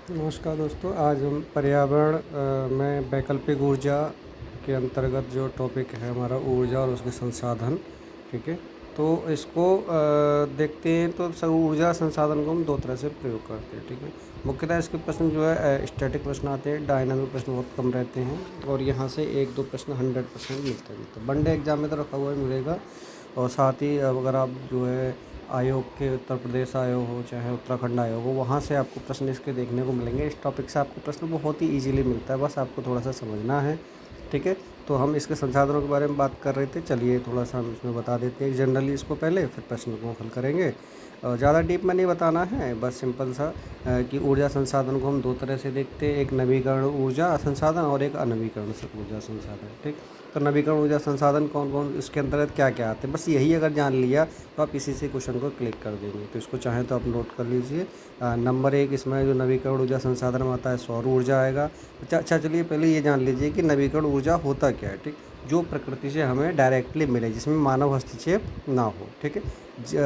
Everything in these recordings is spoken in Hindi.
नमस्कार दोस्तों, आज हम पर्यावरण में वैकल्पिक ऊर्जा के अंतर्गत जो टॉपिक है हमारा ऊर्जा और उसके संसाधन। ठीक है, तो इसको देखते हैं। तो सब ऊर्जा संसाधन को हम दो तरह से प्रयोग करते हैं। ठीक है, मुख्यतः इसके प्रश्न जो है स्टैटिक प्रश्न आते हैं, डायनामिक प्रश्न बहुत कम रहते हैं और यहाँ से एक दो प्रश्न 100% मिलते हैं। तो वनडे एग्जाम में तो रखा हुआ ही मिलेगा। और साथ ही अगर आप जो है आयोग के उत्तर प्रदेश आयोग हो चाहे उत्तराखंड आयोग हो, वहाँ से आपको प्रश्न इसके देखने को मिलेंगे। इस टॉपिक से आपको प्रश्न बहुत ही इजीली मिलता है, बस आपको थोड़ा सा समझना है। ठीक है, तो हम इसके संसाधनों के बारे में बात कर रहे थे, चलिए थोड़ा सा हम इसमें बता देते हैं जनरली इसको पहले, फिर प्रश्न को हल करेंगे। ज़्यादा डीप में नहीं बताना है, बस सिंपल सा कि ऊर्जा संसाधन को हम दो तरह से देखते हैं, एक नवीकरण ऊर्जा संसाधन और एक अनवीकरण ऊर्जा संसाधन। ठीक, तो नवीकरण ऊर्जा संसाधन कौन कौन, इसके अंतर्गत क्या क्या आते हैं, बस यही अगर जान लिया तो आप इसी से क्वेश्चन को क्लिक कर देंगे। तो इसको चाहें तो आप नोट कर लीजिए। नंबर एक इसमें जो नवीकरण ऊर्जा संसाधन में आता है सौर ऊर्जा आएगा। अच्छा चलिए पहले ये जान लीजिए कि नवीकरण ऊर्जा होता क्या है। ठीक, जो प्रकृति से हमें डायरेक्टली मिले, जिसमें मानव हस्तक्षेप ना हो। ठीक है,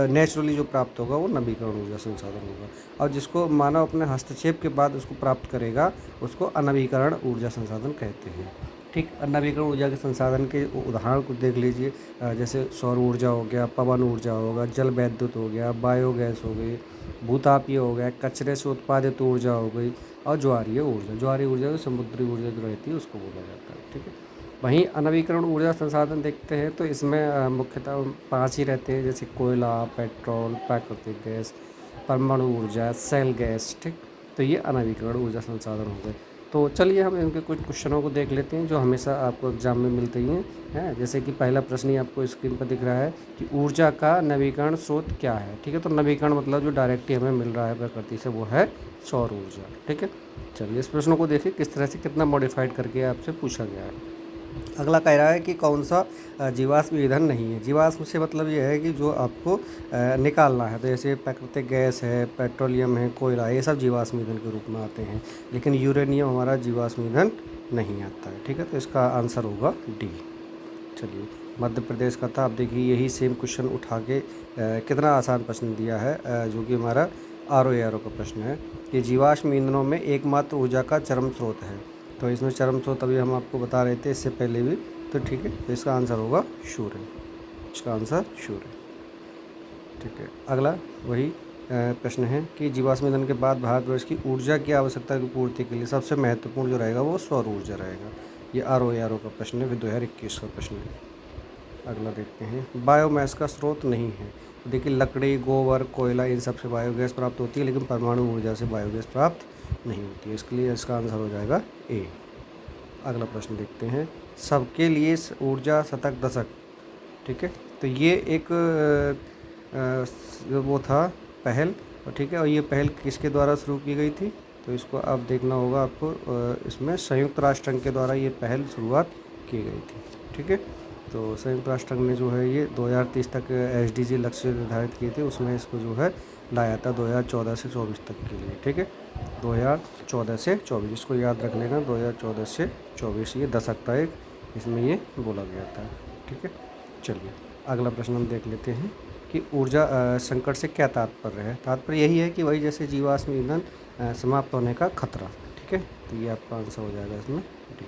नेचुरली जो प्राप्त होगा वो नवीकरण ऊर्जा संसाधन होगा, और जिसको मानव अपने हस्तक्षेप के बाद उसको प्राप्त करेगा उसको अनवीकरण ऊर्जा संसाधन कहते हैं। ठीक, नवीकरण ऊर्जा के संसाधन के उदाहरण को देख लीजिए। जैसे सौर ऊर्जा हो गया, पवन ऊर्जा होगा, जल विद्युत हो गया, बायोगैस हो गई, भूतापीय हो गया, कचरे से उत्पादित ऊर्जा हो गई, और ज्वारीय ऊर्जा। ज्वारीय ऊर्जा जो समुद्री ऊर्जा जो रहती है उसको बोला जाता है। ठीक है, वहीं अनवीकरण ऊर्जा संसाधन देखते हैं तो इसमें मुख्यतः 5 ही रहते हैं, जैसे कोयला, पेट्रोल, प्राकृतिक गैस, परमाणु ऊर्जा, सेल गैस। ठीक, तो ये अनवीकरण ऊर्जा संसाधन हो गए। तो चलिए हम इनके कुछ क्वेश्चनों को देख लेते हैं जो हमेशा आपको एग्जाम में मिलते ही हैं। जैसे कि पहला प्रश्न ही आपको स्क्रीन पर दिख रहा है कि ऊर्जा का नवीकरण स्रोत क्या है। ठीक है, तो नवीकरण मतलब जो डायरेक्टली हमें मिल रहा है प्रकृति से वो है सौर ऊर्जा। ठीक है, चलिए इस प्रश्न को देखिए किस तरह से कितना मॉडिफाइड करके आपसे पूछा गया है। अगला कह रहा है कि कौन सा जीवाश्म ईंधन नहीं है। जीवाश्म से मतलब ये है कि जो आपको निकालना है, तो जैसे प्राकृतिक गैस है, पेट्रोलियम है, कोयला, ये सब जीवाश्म ईंधन के रूप में आते हैं, लेकिन यूरेनियम हमारा जीवाश्म ईंधन नहीं आता है। ठीक है, तो इसका आंसर होगा डी। चलिए मध्य प्रदेश का था। अब देखिए यही सेम क्वेश्चन उठा के कितना आसान प्रश्न दिया है, जो कि हमारा आर ओ का प्रश्न है कि जीवाश्म ईंधनों में एकमात्र ऊर्जा का चरम स्रोत है। तो इसमें चरम स्रोत अभी हम आपको बता रहे थे इससे पहले भी। तो ठीक है, तो इसका आंसर होगा सूर्य। इसका आंसर सूर्य। ठीक है, अगला वही प्रश्न है कि जीवाश्म ईंधन के बाद भारतवर्ष की ऊर्जा की आवश्यकता की पूर्ति के लिए सबसे महत्वपूर्ण जो रहेगा वो सौर ऊर्जा रहेगा। ये आर ओ का प्रश्न है, फिर 2021 का प्रश्न है। अगला देखते हैं, बायोमास का स्रोत नहीं है। तो देखिए लकड़ी, गोबर, कोयला, इन सब से बायोगैस प्राप्त होती है, लेकिन परमाणु ऊर्जा से बायोगैस प्राप्त नहीं होती है, इसके लिए इसका आंसर हो जाएगा ए। अगला प्रश्न देखते हैं, सबके लिए ऊर्जा शतक दशक। ठीक है, तो ये एक वो था पहल, और ठीक है, और ये पहल किसके द्वारा शुरू की गई थी, तो इसको आप देखना होगा आपको। इसमें संयुक्त राष्ट्र संघ के द्वारा ये पहल शुरुआत की गई थी। ठीक है, तो संयुक्त राष्ट्र संघ ने जो है ये 2030 तक SDG लक्ष्य निर्धारित किए थे, उसमें इसको जो है लाया था 2014 से 24 तक के लिए। ठीक है, 2014 से 24, इसको याद रख लेना, 2014 से 24 ये दशक था एक, इसमें ये बोला गया था। ठीक है, चलिए अगला प्रश्न हम देख लेते हैं कि ऊर्जा संकट से क्या तात्पर्य है। तात्पर्य यही है कि वही जैसे जीवाश्म ईंधन समाप्त होने का खतरा। ठीक है, तो ये आपका आंसर हो जाएगा इसमें डी।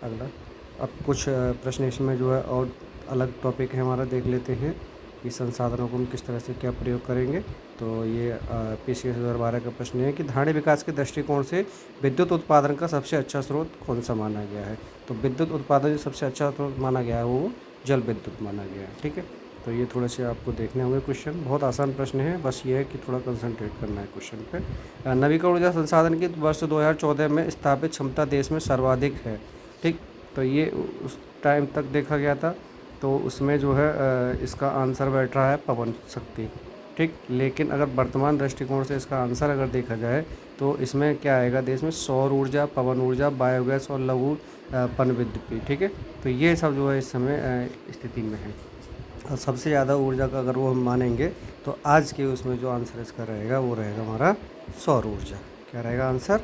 अगला अब कुछ प्रश्न इसमें जो है और अलग टॉपिक है हमारा, देख लेते हैं कि संसाधनों को हम किस तरह से क्या प्रयोग करेंगे। तो ये PCS 2012 का प्रश्न है कि धारणीय विकास के दृष्टिकोण से विद्युत उत्पादन का सबसे अच्छा स्रोत कौन सा माना गया है। तो विद्युत उत्पादन जो सबसे अच्छा स्रोत माना गया है वो जल विद्युत माना गया है। ठीक है, तो ये थोड़े से आपको देखने होंगे क्वेश्चन, बहुत आसान प्रश्न है, बस ये है कि थोड़ा कंसंट्रेट करना है क्वेश्चन पे। नवीकरण ऊर्जा संसाधन की वर्ष 2014 में स्थापित क्षमता देश में सर्वाधिक है। ठीक, तो ये उस टाइम तक देखा गया था, तो उसमें जो है इसका आंसर बैठ रहा है पवन शक्ति। ठीक, लेकिन अगर वर्तमान दृष्टिकोण से इसका आंसर अगर देखा जाए तो इसमें क्या आएगा, देश में सौर ऊर्जा, पवन ऊर्जा, बायोगैस और लघु पनविद्युत भी। ठीक है, तो ये सब जो है इस समय स्थिति में है। और सबसे ज़्यादा ऊर्जा का अगर वो हम मानेंगे तो आज के उसमें जो आंसर इसका रहेगा वो रहेगा हमारा सौर ऊर्जा। क्या रहेगा आंसर,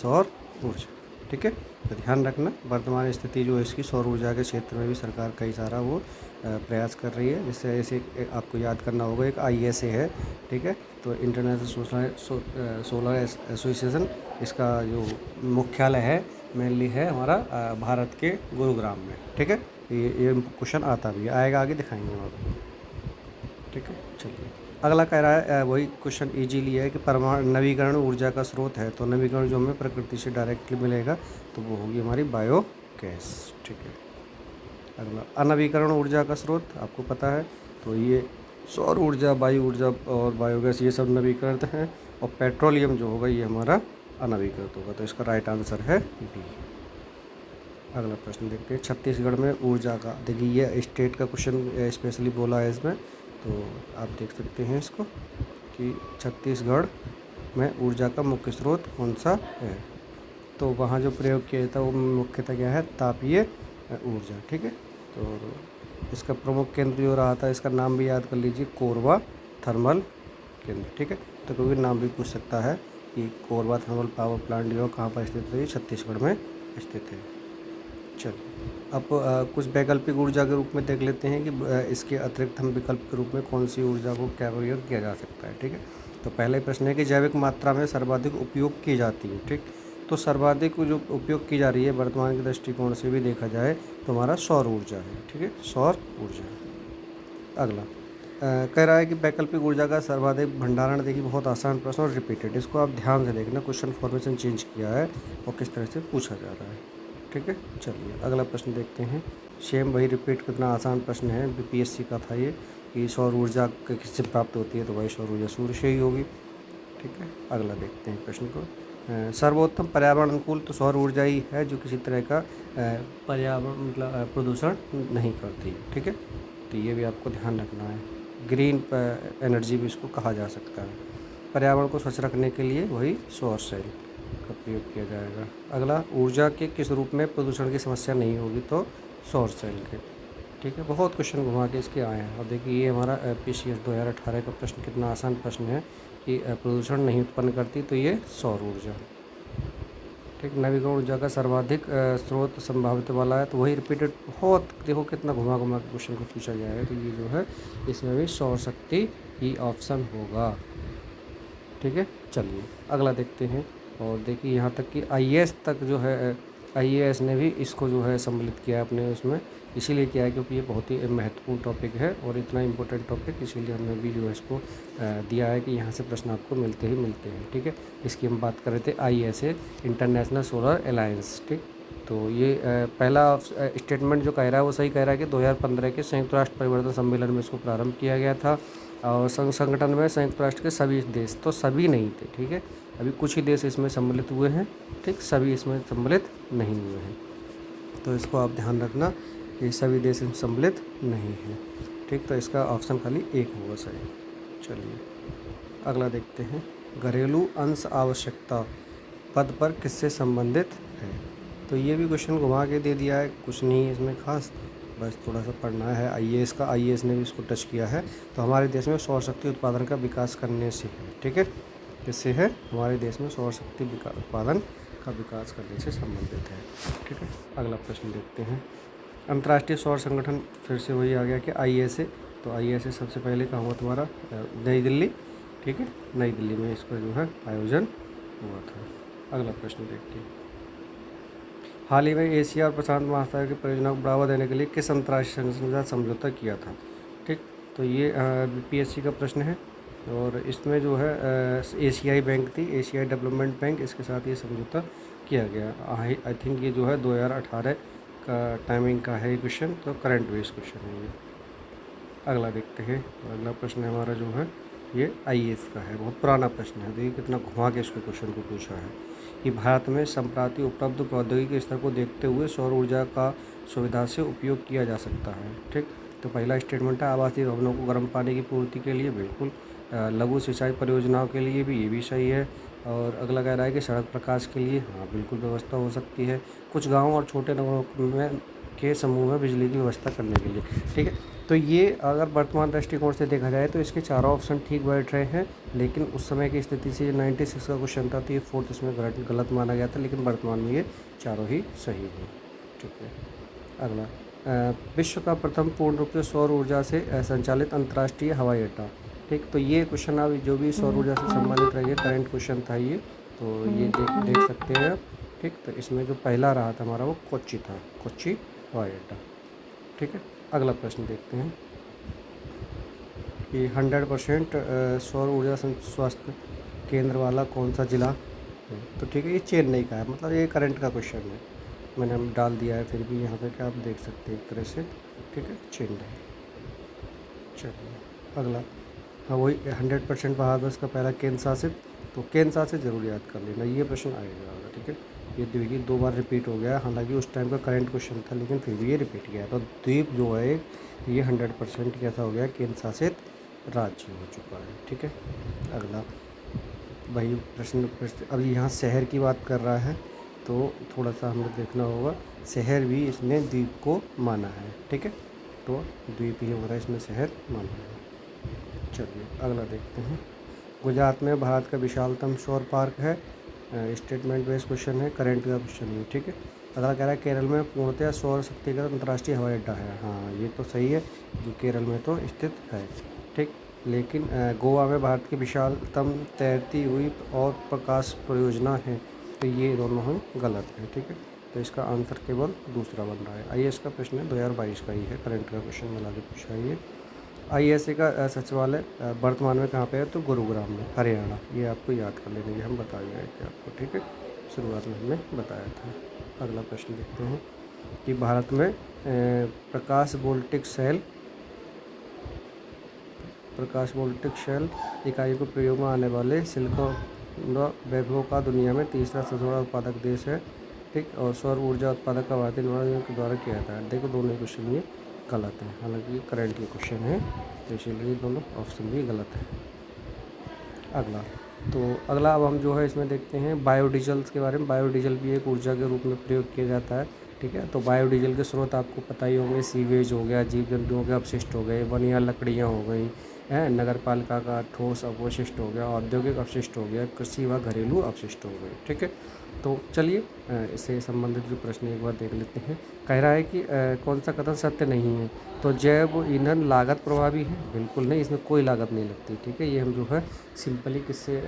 सौर ऊर्जा। ठीक है। तो ध्यान रखना, वर्तमान स्थिति जो है इसकी सौर ऊर्जा के क्षेत्र में भी सरकार कई सारा वो प्रयास कर रही है। जिससे ऐसे आपको याद करना होगा, एक ISA है, ठीक है। तो इंटरनेशनल सोलर एसोसिएशन, इसका जो मुख्यालय है मेनली है हमारा भारत के गुरुग्राम में, ठीक है। ये क्वेश्चन आता भी है, आएगा आगे दिखाएंगे हम आपको, ठीक है। चलिए अगला कह रहा है वही क्वेश्चन इजीली है कि परमाणु नवीकरण ऊर्जा का स्रोत है। तो नवीकरण जो हमें प्रकृति से डायरेक्टली मिलेगा तो वो होगी हमारी बायो गैस, ठीक है। अगला अनवीकरण ऊर्जा का स्रोत आपको पता है, तो ये सौर ऊर्जा, वायु ऊर्जा और बायोगैस ये सब नवीकरण हैं। और पेट्रोलियम जो होगा ये हमारा अनवीकृत होगा। तो इसका राइट आंसर है डी। अगला प्रश्न देखते हैं, छत्तीसगढ़ में ऊर्जा का, देखिए ये स्टेट का क्वेश्चन स्पेशली बोला है इसमें, तो आप देख सकते हैं इसको कि छत्तीसगढ़ में ऊर्जा का मुख्य स्रोत कौन सा है। तो वहाँ जो प्रयोग किया था वो मुख्यतः क्या है, तापीय ऊर्जा, ठीक है। तो इसका प्रमुख केंद्र जो रहा था, इसका नाम भी याद कर लीजिए, कोरबा थर्मल केंद्र, ठीक है। तो कोई नाम भी पूछ सकता है कि कोरबा थर्मल पावर प्लांट जो कहाँ पर स्थित है, ये छत्तीसगढ़ में स्थित है। चलिए अब कुछ वैकल्पिक ऊर्जा के रूप में देख लेते हैं कि इसके अतिरिक्त हम विकल्प के रूप में कौन सी ऊर्जा को क्या प्रयोग किया जा सकता है, ठीक है। तो पहले प्रश्न है कि जैविक मात्रा में सर्वाधिक उपयोग की जाती है, ठीक। तो सर्वाधिक जो उपयोग की जा रही है वर्तमान के दृष्टिकोण से भी देखा जाए तो हमारा सौर ऊर्जा है, ठीक है, सौर ऊर्जा। अगला कह रहा है कि वैकल्पिक ऊर्जा का सर्वाधिक भंडारण, देखिए बहुत आसान प्रश्न और रिपीटेड, इसको आप ध्यान से देखना, क्वेश्चन फॉर्मेशन चेंज किया है और किस तरह से पूछा जा रहा है, ठीक है। चलिए अगला प्रश्न देखते हैं, सेम वही रिपीट, कितना आसान प्रश्न है, BPSC का था ये, कि सौर ऊर्जा किससे प्राप्त होती है, तो वही सौर ऊर्जा सूर्य से ही होगी, ठीक है। अगला देखते हैं प्रश्न को, सर्वोत्तम पर्यावरण अनुकूल, तो सौर ऊर्जा ही है जो किसी तरह का पर्यावरण मतलब प्रदूषण नहीं करती, ठीक है। तो ये भी आपको ध्यान रखना है, ग्रीन एनर्जी भी इसको कहा जा सकता है। पर्यावरण को स्वच्छ रखने के लिए वही सौर सेल का प्रयोग किया जाएगा। अगला, ऊर्जा के किस रूप में प्रदूषण की समस्या नहीं होगी, तो सौर सेल के, ठीक है। बहुत क्वेश्चन घुमा के इसके आए हैं। और देखिए ये हमारा PCS 2018 का प्रश्न, कितना आसान प्रश्न है कि प्रदूषण नहीं उत्पन्न करती, तो ये सौर ऊर्जा, ठीक। नवीकरण ऊर्जा का सर्वाधिक स्रोत संभावित वाला है, तो वही रिपीटेड, बहुत देखो कितना घुमा घुमा के क्वेश्चन को पूछा गया है। तो ये जो है इसमें भी सौर शक्ति ही ऑप्शन होगा, ठीक है। चलिए अगला देखते हैं, और देखिए यहाँ तक कि IAS तक जो है, IAS ने भी इसको जो है सम्मिलित किया है अपने उसमें, इसीलिए किया है क्योंकि ये बहुत ही महत्वपूर्ण टॉपिक है और इतना इम्पोर्टेंट टॉपिक, इसीलिए हमने भी जो है इसको दिया है कि यहाँ से प्रश्न आपको मिलते ही मिलते हैं, ठीक है। इसकी हम बात कर रहे थे ISA, इंटरनेशनल सोलर अलायंस, ठीक। तो ये पहला स्टेटमेंट जो कह रहा है वो सही कह रहा है कि 2015 के संयुक्त राष्ट्र परिवर्तन सम्मेलन में इसको प्रारंभ किया गया था। और संगठन में संयुक्त राष्ट्र के सभी देश, तो सभी नहीं थे, ठीक है, अभी कुछ ही देश इसमें सम्मिलित हुए हैं, ठीक, सभी इसमें सम्मिलित नहीं हुए हैं। तो इसको आप ध्यान रखना कि सभी देश इसमें सम्मिलित नहीं हैं, ठीक। तो इसका ऑप्शन खाली एक होगा सही। चलिए अगला देखते हैं, घरेलू अंश आवश्यकता पद पर किससे संबंधित है। तो ये भी क्वेश्चन घुमा के दे दिया है, कुछ नहीं है इसमें खास, बस थोड़ा सा पढ़ना है। IAS ने भी इसको टच किया है। तो हमारे देश में सौर शक्ति उत्पादन का विकास करने से है, ठीक है, किससे है, हमारे देश में सौर शक्ति उत्पादन का विकास करने से संबंधित है, ठीक है। अगला प्रश्न देखते हैं, अंतर्राष्ट्रीय सौर संगठन, फिर से वही आ गया कि ISA, तो ISA सबसे पहले कहाँ हुआ तुम्हारा, नई दिल्ली, ठीक है, नई दिल्ली में इसका जो है आयोजन हुआ था। अगला प्रश्न देखते हैं, हाल ही में एशिया और प्रशांत महासागर की परियोजना को बढ़ावा देने के लिए किस अंतर्राष्ट्रीय संगठन के साथ समझौता किया था, ठीक। तो ये BPSC का प्रश्न है, और इसमें जो है एशियाई बैंक थी, एशियाई डेवलपमेंट बैंक, इसके साथ ये समझौता किया गया। आई थिंक ये जो है 2018 का टाइमिंग का है ये क्वेश्चन, तो करंट बेस्ड क्वेश्चन है ये। अगला देखते हैं, अगला प्रश्न हमारा जो है ये IAS का है, बहुत पुराना प्रश्न है। देखिए कितना घुमा के इसको क्वेश्चन को पूछा है कि भारत में संप्रति उपलब्ध प्रौद्योगिकी स्तर को देखते हुए सौर ऊर्जा का सुविधा से उपयोग किया जा सकता है, ठीक। तो पहला स्टेटमेंट है, आवासीय भवनों को गर्म पानी की पूर्ति के लिए, बिल्कुल। लघु सिंचाई परियोजनाओं के लिए भी, ये भी सही है। और अगला कह रहा है कि सड़क प्रकाश के लिए, हाँ बिल्कुल व्यवस्था हो सकती है। कुछ गाँव और छोटे नगरों में के समूह में बिजली की व्यवस्था करने के लिए, ठीक है। तो ये अगर वर्तमान दृष्टिकोण से देखा जाए तो इसके चारों ऑप्शन ठीक बैठ रहे हैं, लेकिन उस समय की स्थिति से 96 का क्वेश्चन था तो ये फोर्थ इसमें गलत माना गया था, लेकिन वर्तमान में ये चारों ही सही हैं। ठीक है, अगला विश्व का प्रथम पूर्ण रूप से सौर ऊर्जा से संचालित अंतर्राष्ट्रीय हवाई अड्डा। ठीक, तो ये क्वेश्चन अब जो भी सौर ऊर्जा से संबंधित रहेंगे, करंट क्वेश्चन था ये, तो ये देख सकते हैं आप। ठीक, तो इसमें जो पहला रहा था हमारा वो कोच्चि था, कोच्चि हवाई अड्डा। ठीक है, अगला प्रश्न देखते हैं कि 100% सौर ऊर्जा स्वास्थ्य केंद्र वाला कौन सा ज़िला है। तो ठीक है, ये चेन्नई का है, मतलब ये करंट का क्वेश्चन है, मैंने हम डाल दिया है, फिर भी यहाँ पे क्या आप देख सकते हैं एक तरह से। ठीक है, चेन्नई। चलिए अगला, हाँ वही 100% भारतवर्ष का पहला केंद्र शासित, तो केंद्र शासित जरूर याद कर लेना, ये प्रश्न आएगा। ठीक है, ये देखिए 2 बार रिपीट हो गया, हालांकि उस टाइम का करंट क्वेश्चन था, लेकिन फिर भी ये रिपीट गया। तो द्वीप जो है ये 100% कैसा हो गया, केंद्र शासित राज्य हो चुका है। ठीक है, अगला वही प्रश्न अब यहाँ शहर की बात कर रहा है, तो थोड़ा सा हमें देखना होगा, शहर भी इसने द्वीप को माना है। ठीक है, तो द्वीप ही हमारा इसमें शहर माना है। चलिए अगला देखते हैं, गुजरात में भारत का विशालतम सौर पार्क है। स्टेटमेंट बेस्ड क्वेश्चन है, करंट का क्वेश्चन है। ठीक है, अगला कह रहा है केरल में पूर्णतः सौर शक्ति का अंतर्राष्ट्रीय हवाई अड्डा है। हाँ ये तो सही है, जो केरल में तो स्थित है। ठीक, लेकिन गोवा में भारत की विशालतम तैरती हुई और प्रकाश परियोजना है, तो ये दोनों ही गलत है। ठीक है, तो इसका आंसर केवल दूसरा बन रहा है। आईएएस का प्रश्न है, 2022 का ही है, करंट का क्वेश्चन मिला के पूछा है ये। आईएसए का सचिवालय वर्तमान में कहाँ पे है, तो गुरुग्राम में, हरियाणा। ये आपको याद कर लेने, ये हम बता गए थे आपको। ठीक है, शुरुआत में हमने बताया था। अगला प्रश्न देखते हैं कि भारत में प्रकाश वोल्टिक सेल इकाई को प्रयोग में आने वाले सिलिकॉन वैभव का दुनिया में तीसरा सबसे बड़ा उत्पादक देश है। ठीक, और सौर ऊर्जा उत्पादक का भारतीय निर्माण के द्वारा किया जाता है। देखो दोनों क्वेश्चन ये गलत है, हालांकि करंट के क्वेश्चन है, तो इसीलिए दोनों ऑप्शन भी गलत है। अगला, तो अगला अब हम जो है इसमें देखते हैं बायोडीजल के बारे में। बायोडीजल भी एक ऊर्जा के रूप में प्रयोग किया जाता है। ठीक है, तो बायोडीजल के स्रोत आपको पता ही होंगे, सीवेज हो गया, जीव जंतुओं के अपशिष्ट हो गए, वन या लकड़ियाँ हो गई हैं, नगर पालिका का ठोस अपशिष्ट हो गया, औद्योगिक अपशिष्ट हो गया, कृषि व घरेलू अपशिष्ट हो गए। ठीक है, तो चलिए इससे संबंधित जो प्रश्न एक बार देख लेते हैं। कह रहा है कि कौन सा कथन सत्य नहीं है, तो जैव ईंधन लागत प्रभावी है। बिल्कुल नहीं, इसमें कोई लागत नहीं लगती। ठीक है, ये हम जो है सिंपली किससे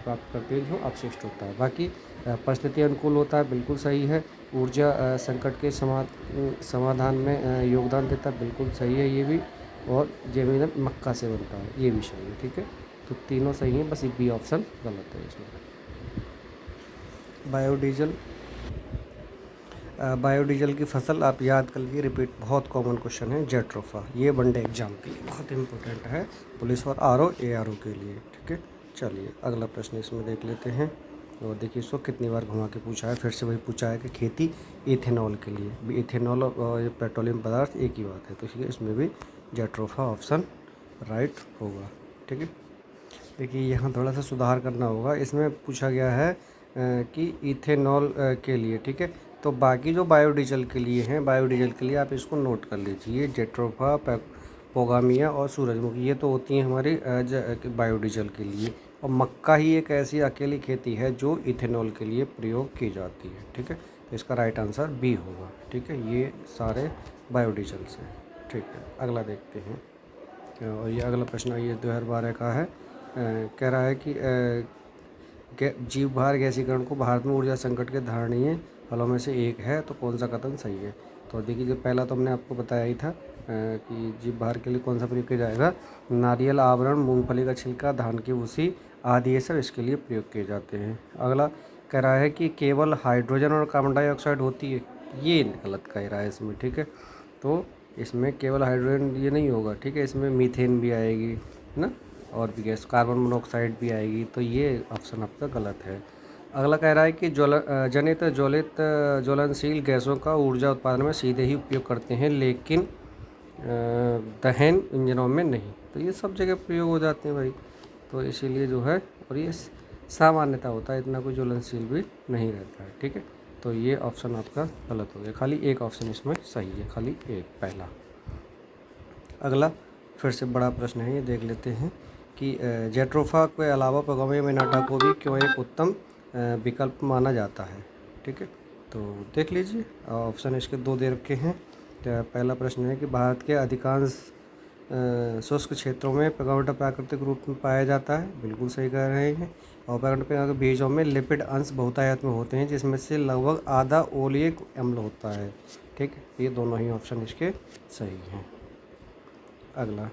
प्राप्त करते हैं, जो अपशिष्ट होता है। बाकी परिस्थिति अनुकूल होता है, बिल्कुल सही है। ऊर्जा संकट के समाधान में योगदान देता है, बिल्कुल सही है ये भी। और जैव ईंधन मक्का से बनता है, ये भी सही है। ठीक है, तो तीनों सही हैं, बस ये बी ऑप्शन गलत है इसमें। बायोडीजल, बायोडीजल की फसल आप याद कर लीजिए, रिपीट, बहुत कॉमन क्वेश्चन है, जेट्रोफा। ये वनडे एग्जाम के लिए बहुत इंपॉर्टेंट है, पुलिस और आरओ एआरओ के लिए। ठीक है, चलिए अगला प्रश्न इसमें देख लेते हैं। और देखिए इसको कितनी बार घुमा के पूछा है, फिर से वही पूछा है कि खेती इथेनॉल के लिए। इथेनॉल और ये पेट्रोलियम पदार्थ एक ही बात है, तो इसलिए इसमें भी जेट्रोफा ऑप्शन राइट होगा। ठीक है, देखिए यहाँ थोड़ा सा सुधार करना होगा, इसमें पूछा गया है कि इथेनॉल के लिए। ठीक है, तो बाकी जो बायोडीजल के लिए हैं, बायोडीजल के लिए आप इसको नोट कर लीजिए, जेट्रोफा, पोगामिया और सूरजमुखी, ये तो होती हैं हमारी बायोडीजल के लिए। और मक्का ही एक ऐसी अकेली खेती है जो इथेनॉल के लिए प्रयोग की जाती है। ठीक है, तो इसका राइट आंसर बी होगा। ठीक है, ये सारे बायोडीजल से। ठीक है, अगला देखते हैं। और ये अगला प्रश्न ये 2012 का है। कह रहा है कि जीव भार गैसीकरण को भारत में ऊर्जा संकट के धारणीय फलों में से एक है, तो कौन सा कथन सही है। तो देखिए, जो पहला तो हमने आपको बताया ही था कि जीव भार के लिए कौन सा प्रयोग किया जाएगा, नारियल आवरण, मूंगफली का छिलका, धान की भूसी आदि, ये सब इसके लिए प्रयोग किए जाते हैं। अगला कह रहा है कि केवल हाइड्रोजन और कार्बन डाइऑक्साइड होती है, ये गलत कह रहा है इसमें। ठीक है, तो इसमें केवल हाइड्रोजन ये नहीं होगा। ठीक है, इसमें मीथेन भी आएगी ना, और भी गैस, कार्बन मोनोऑक्साइड भी आएगी, तो ये ऑप्शन आपका गलत है। अगला कह रहा है कि ज्वलनशील गैसों का ऊर्जा उत्पादन में सीधे ही उपयोग करते हैं, लेकिन दहन इंजनों में नहीं, तो ये सब जगह प्रयोग हो जाते हैं भाई, तो इसीलिए जो है, और ये सामान्यता होता है, इतना कोई ज्वलनशील भी नहीं रहता है। ठीक है, तो ये ऑप्शन आपका गलत हो गया, खाली एक ऑप्शन इसमें सही है, खाली एक, पहला। अगला फिर से बड़ा प्रश्न है, ये देख लेते हैं कि जेट्रोफा के अलावा पेगोनिया मिनाटा को भी क्यों एक उत्तम विकल्प माना जाता है। ठीक है, तो देख लीजिए, ऑप्शन इसके दो दे रखे हैं। तो पहला प्रश्न है कि भारत के अधिकांश शुष्क क्षेत्रों में पेगोनिया प्राकृतिक रूप में पाया जाता है, बिल्कुल सही कह रहे हैं। और पेगोनिया के बीजों में लिपिड अंश बहुतायत में होते हैं, जिसमें से लगभग आधा ओलिक अम्ल होता है। ठीक है, ये दोनों ही ऑप्शन इसके सही हैं। अगला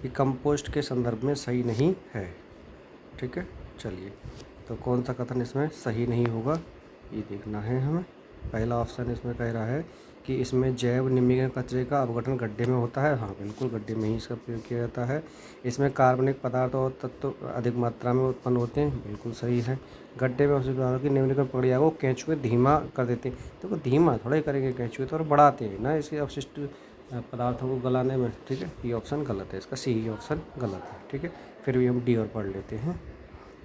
ये कंपोस्ट के संदर्भ में सही नहीं है। ठीक है, चलिए, तो कौन सा कथन इसमें सही नहीं होगा ये देखना है हमें। पहला ऑप्शन इसमें कह रहा है कि इसमें जैव निम्नीकरण कचरे का अपघटन गड्ढे में होता है। हाँ, बिल्कुल गड्ढे में ही इसका प्रयोग किया जाता है। इसमें कार्बनिक पदार्थ और तत्व अधिक मात्रा में उत्पन्न होते हैं, बिल्कुल सही है। गड्ढे में अपशिष्ट पदार्थों की निम्नीकरण प्रक्रिया को केंचुए धीमा कर देते हैं। देखो, धीमा थोड़ा ही करेंगे केंचुए, तो और बढ़ाते हैं ना इसके अपशिष्ट पदार्थों को गलाने में। ठीक है, ये ऑप्शन गलत है, इसका सी ऑप्शन गलत है। ठीक है, फिर भी हम डी और पढ़ लेते हैं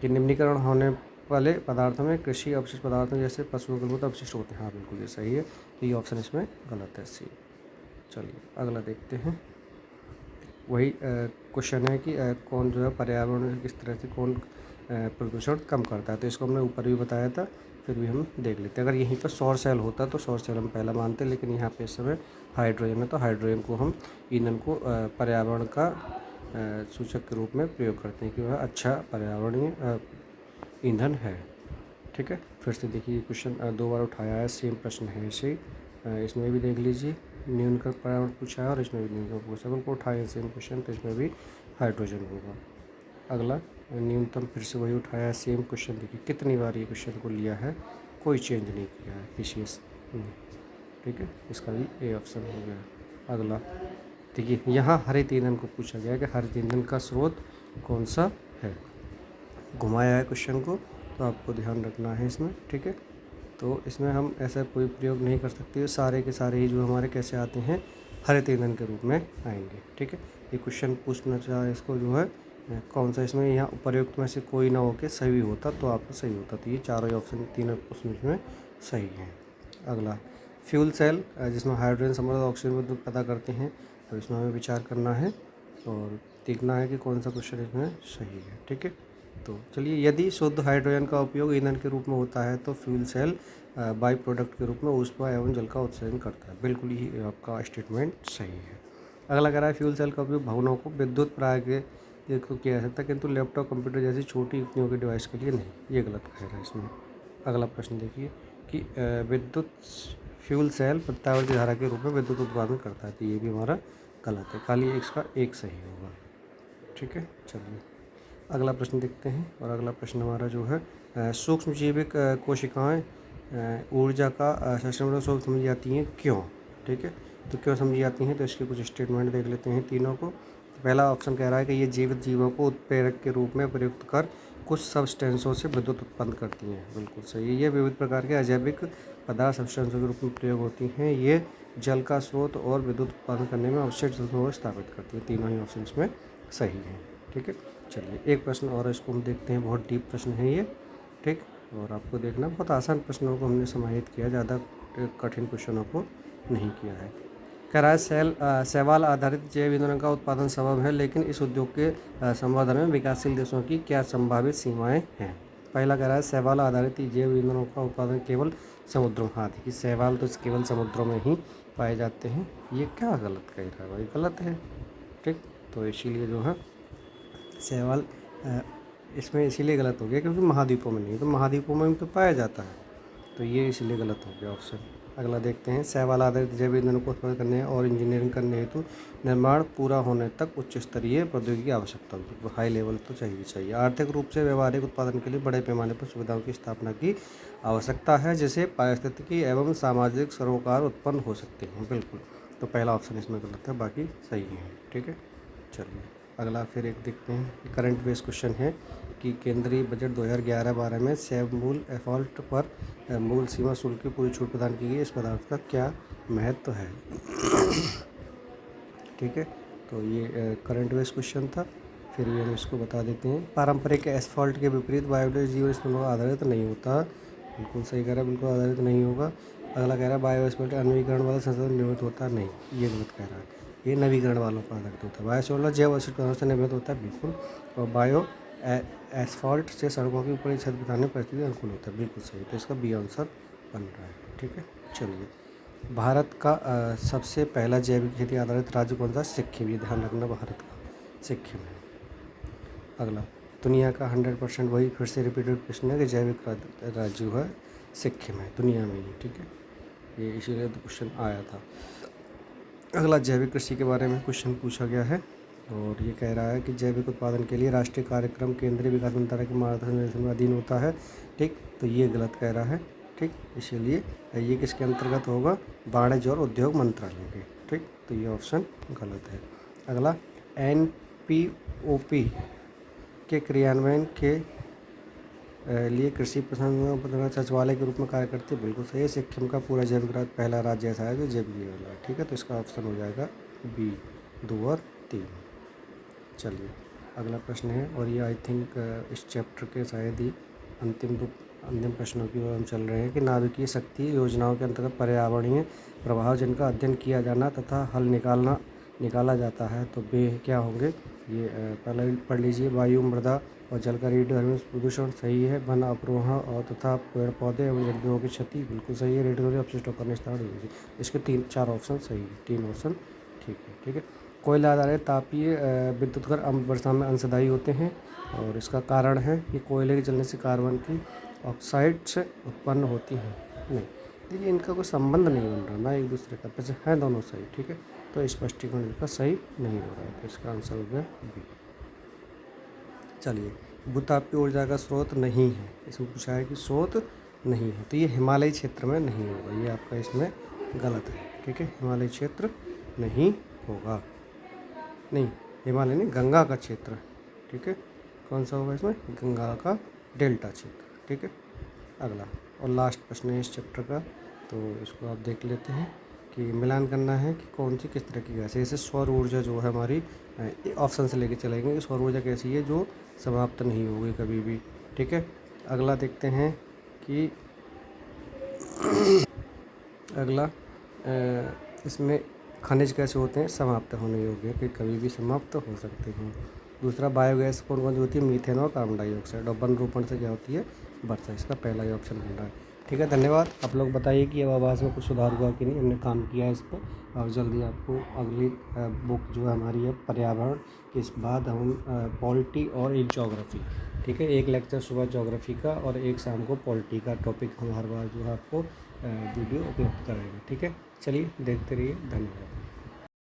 कि निम्नीकरण होने वाले पदार्थों में कृषि अपशिष्ट पदार्थों जैसे पशुओं के मूत्र अपशिष्ट होते हैं। हाँ, बिल्कुल ये सही है, तो ये ऑप्शन इसमें गलत है, सी। चलिए अगला देखते हैं। वही क्वेश्चन है कि कौन जो है पर्यावरण किस तरह से कौन प्रदूषण कम करता है। तो इसको हमने ऊपर भी बताया था, फिर भी हम देख लेते हैं। अगर यहीं पर सौर सेल होता तो सौर सेल हम पहला मानते, लेकिन यहाँ पे इस समय हाइड्रोजन है, तो हाइड्रोजन को हम ईंधन को पर्यावरण का सूचक के रूप में प्रयोग करते हैं कि वह अच्छा पर्यावरणीय ईंधन है। ठीक है, फिर से देखिए क्वेश्चन 2 बार उठाया है, सेम प्रश्न है इसे। इसमें भी देख लीजिए, न्यूनतम पर्यावरण पूछा है और इसमें भी न्यूनतम पूछा है, उनको उठाए सेम क्वेश्चन, तो इसमें भी हाइड्रोजन होगा। अगला न्यूनतम फिर से वही उठाया है, सेम क्वेश्चन। देखिए कितनी बार ये क्वेश्चन को लिया है, कोई चेंज नहीं किया है, विशेष नहीं। ठीक है, इसका भी ए ऑप्शन हो गया। अगला देखिए, यहाँ हरित ईंधन को पूछा गया है कि हरित ईंधन का स्रोत कौन सा है। घुमाया है क्वेश्चन को, तो आपको ध्यान रखना है इसमें। ठीक है, तो इसमें हम ऐसा कोई प्रयोग नहीं कर सकते, सारे के सारे ही जो हमारे कैसे आते हैं, हरित ईंधन के रूप में आएंगे। ठीक है, ये क्वेश्चन पूछना चाहे इसको जो है कौन सा इसमें यहाँ उपयुक्त में से कोई ना हो के सही होता तो आपका सही होता, तो ये चारों ऑप्शन तीनों ऑप्शन इसमें सही हैं। अगला फ्यूल सेल जिसमें हाइड्रोजन समृद्ध ऑक्सीजन पैदा करते हैं, तो इसमें हमें विचार करना है और देखना है कि कौन सा क्वेश्चन इसमें सही है। ठीक है, तो चलिए, यदि शुद्ध हाइड्रोजन का उपयोग ईंधन के रूप में होता है तो फ्यूल सेल बाई प्रोडक्ट के रूप में ऊष्मा एवं जल का उत्सर्जन करता है। बिल्कुल ही आपका स्टेटमेंट सही है। अगला कह रहा है फ्यूल सेल का उपयोग भवनों को विद्युत प्राय को किया जा सकता है, किंतु लैपटॉप कंप्यूटर जैसी छोटी उपयोगी डिवाइस के लिए नहीं, ये गलत कह रहा है इसमें। अगला प्रश्न देखिए कि विद्युत फ्यूल सेल प्रत्यावर्ती धारा के रूप में विद्युत उत्पादन करता है, तो ये भी हमारा गलत है, खाली इसका एक सही होगा। ठीक है, चलिए अगला प्रश्न देखते हैं। और अगला प्रश्न हमारा जो है सूक्ष्म जीविक कोशिकाएं ऊर्जा का संरक्षण स्वरूप समझी जाती हैं, क्यों। ठीक है, तो क्यों समझी जाती हैं, तो इसके कुछ स्टेटमेंट देख लेते हैं तीनों को। तो पहला ऑप्शन कह रहा है कि ये जीवित जीवों को उत्प्रेरक के रूप में प्रयुक्त कर कुछ सब्सटेंसों से विद्युत उत्पन्न करती हैं, बिल्कुल सही। ये विविध प्रकार के अजैविक पदार्थ सब्सटेंसों के रूप में प्रयोग होती हैं। ये जल का स्रोत और विद्युत उत्पादन करने में आवश्यक जलस्रोत को स्थापित करती है, तीनों ही ऑप्शन में सही हैं। ठीक है, चलिए एक प्रश्न और इसको हम देखते हैं, बहुत डीप प्रश्न है ये। ठीक, और आपको देखना बहुत आसान प्रश्नों को हमने समाहित किया, ज़्यादा कठिन क्वेश्चनों को नहीं किया है। कह रहा है शैवाल आधारित जैव ईंधन का उत्पादन संभव है, लेकिन इस उद्योग के संवर्धन में विकासशील देशों की क्या संभावित सीमाएं हैं। पहला कह रहा है शैवाल आधारित जैव ईंधनों का उत्पादन केवल समुद्रों में। हाँ देखिए, शैवाल तो केवल समुद्रों में ही पाए जाते हैं, ये क्या गलत कह रहा है भाई, गलत है। ठीक, तो इसीलिए जो है शैवाल इसमें इसीलिए गलत हो गया क्योंकि महाद्वीपों में नहीं, तो महाद्वीपों में तो पाया जाता है, तो ये इसीलिए गलत हो गया ऑप्शन। अगला देखते हैं, शैवाल आधारित जैव ईंधन को उत्पन्न करने और इंजीनियरिंग करने हेतु निर्माण पूरा होने तक उच्च स्तरीय प्रौद्योगिकी की आवश्यकता होती है, हाई लेवल तो चाहिए। आर्थिक रूप से व्यवहारिक उत्पादन के लिए बड़े पैमाने पर सुविधाओं की स्थापना की आवश्यकता है, जिससे पारिस्थितिकी एवं सामाजिक सरोकार उत्पन्न हो सकते हैं, बिल्कुल। तो पहला ऑप्शन इसमें गलत है, बाकी सही है। ठीक है, चलिए अगला फिर एक देखते हैं, करंट बेस्ड क्वेश्चन है कि केंद्रीय बजट 2011-12 में सेब मूल एफॉल्ट पर मूल सीमा शुल्क की पूरी छूट प्रदान की गई, इस पदार्थ का क्या महत्व है। ठीक है, तो ये करंट बेस्ड क्वेश्चन था, फिर भी हम इसको बता देते हैं। पारंपरिक एसफॉल्ट के विपरीत बायोडिवर्सिटी जीवन आधारित नहीं होता, बिल्कुल सही कह रहा है, बिल्कुल आधारित नहीं होगा। अगला कह रहा है बायोस्फीयर नवीकरण वाला संसाधन निर्मित होता नहीं, ये गलत कह रहा है। ये नवीकरण वालों का अर्थ होता है। बायोसोलर जैव अवशिष्ट पदार्थों से निर्मित होता है, बिल्कुल। और बायो एसफॉल्ट से सड़कों की ऊपरी छत बिछाने परिस्थिति अनुकूल होता है, बिल्कुल सही। तो इसका बी आंसर बन रहा है, ठीक है। चलिए, भारत का सबसे पहला जैविक खेती आधारित राज्य कौन सा? सिक्किम। ये ध्यान रखना, भारत का सिक्किम है। अगला, दुनिया का 100% वही फिर से रिपीटेड प्रश्न है कि जैविक राज्य जो है सिक्किम है दुनिया में ही, ठीक है। ये इसीलिए तो क्वेश्चन आया था। अगला, जैविक कृषि के बारे में क्वेश्चन पूछा गया है और ये कह रहा है कि जैविक उत्पादन के लिए राष्ट्रीय कार्यक्रम केंद्रीय विकास मंत्रालय के मार्गदर्शन में अधीन होता है, ठीक। तो ये गलत कह रहा है, ठीक। इसीलिए ये किसके अंतर्गत होगा? वाणिज्य और उद्योग मंत्रालय के, ठीक। तो ये ऑप्शन गलत है। अगला, NPOP के क्रियान्वयन के लिए कृषि प्रसंस्करण सचिवालय के रूप में कार्य करती है, बिल्कुल सही है। सिक्किम का पूरा जैविक राज्य पहला राज्य ऐसा है जो जैविक वाला है, ठीक है। तो इसका ऑप्शन हो जाएगा बी, 2 और 3। चलिए, अगला प्रश्न है और ये आई थिंक इस चैप्टर के शायद ही अंतिम प्रश्नों की ओर हम चल रहे हैं कि नाभिकीय शक्ति योजनाओं के अंतर्गत पर्यावरणीय प्रभाव जिनका अध्ययन किया जाना तथा हल निकाला जाता है, तो वे क्या होंगे? ये पहले पढ़ लीजिए। वायु, मृदा और जल का रेडियो प्रदूषण, सही है। वन अवरोहण और तथा पेड़ पौधे एवं जंतुओं की क्षति, बिल्कुल सही है। रेडियो अपशिष्टों का निस्तारण, इसके 3-4 ऑप्शन सही है, 3 ऑप्शन ठीक है, ठीक है। कोयला आधारित तापीय विद्युत घर वर्षा में अंशदायी होते हैं और इसका कारण है कि कोयले के जलने से कार्बन की ऑक्साइड्स उत्पन्न होती हैं। नहीं, देखिए इनका कोई संबंध नहीं बन रहा ना एक दूसरे का, वैसे हैं दोनों सही, ठीक है। तो स्पष्टीकरण इनका सही नहीं हो रहा है, तो इसका आंसर हो गया बी। चलिए, भूतापीय ऊर्जा का स्रोत नहीं है, इसमें पूछा है कि स्रोत नहीं है, तो ये हिमालयी क्षेत्र में नहीं होगा, ये आपका इसमें गलत है, ठीक है। हिमालयी क्षेत्र नहीं होगा, नहीं हिमालय नहीं, गंगा का क्षेत्र, ठीक है। कौन सा होगा इसमें? गंगा का डेल्टा क्षेत्र, ठीक है। अगला और लास्ट प्रश्न है इस चैप्टर का, तो इसको आप देख लेते हैं कि मिलान करना है कि कौन सी किस तरह की गैस है। जैसे सौर ऊर्जा जो है हमारी, ऑप्शन से लेके चलेंगे कि सौर ऊर्जा कैसी है जो समाप्त नहीं होगी कभी भी, ठीक है। अगला देखते हैं कि अगला इसमें खनिज कैसे होते हैं समाप्त होने योग्य, कि कभी भी समाप्त हो सकते हैं। दूसरा, बायोगैस कौन कौन सी होती है? मीथेन और कार्बन डाइऑक्साइड। और वन रोपण से क्या होती है? वर्षा। इसका पहला ही ऑप्शन बन रहा है, ठीक है। धन्यवाद। आप लोग बताइए कि अब आवाज़ में कुछ सुधार हुआ कि नहीं, हमने काम किया है इस पर। और जल्दी आपको अगली बुक जो है हमारी है पर्यावरण, के इस बाद हम पॉलिटी और एक ज्योग्राफी, ठीक है। एक लेक्चर सुबह ज्योग्राफी का और एक शाम को पॉलिटी का टॉपिक हम हर बार जो है आपको वीडियो उपलब्ध कराएंगे, ठीक है। चलिए देखते रहिए, धन्यवाद।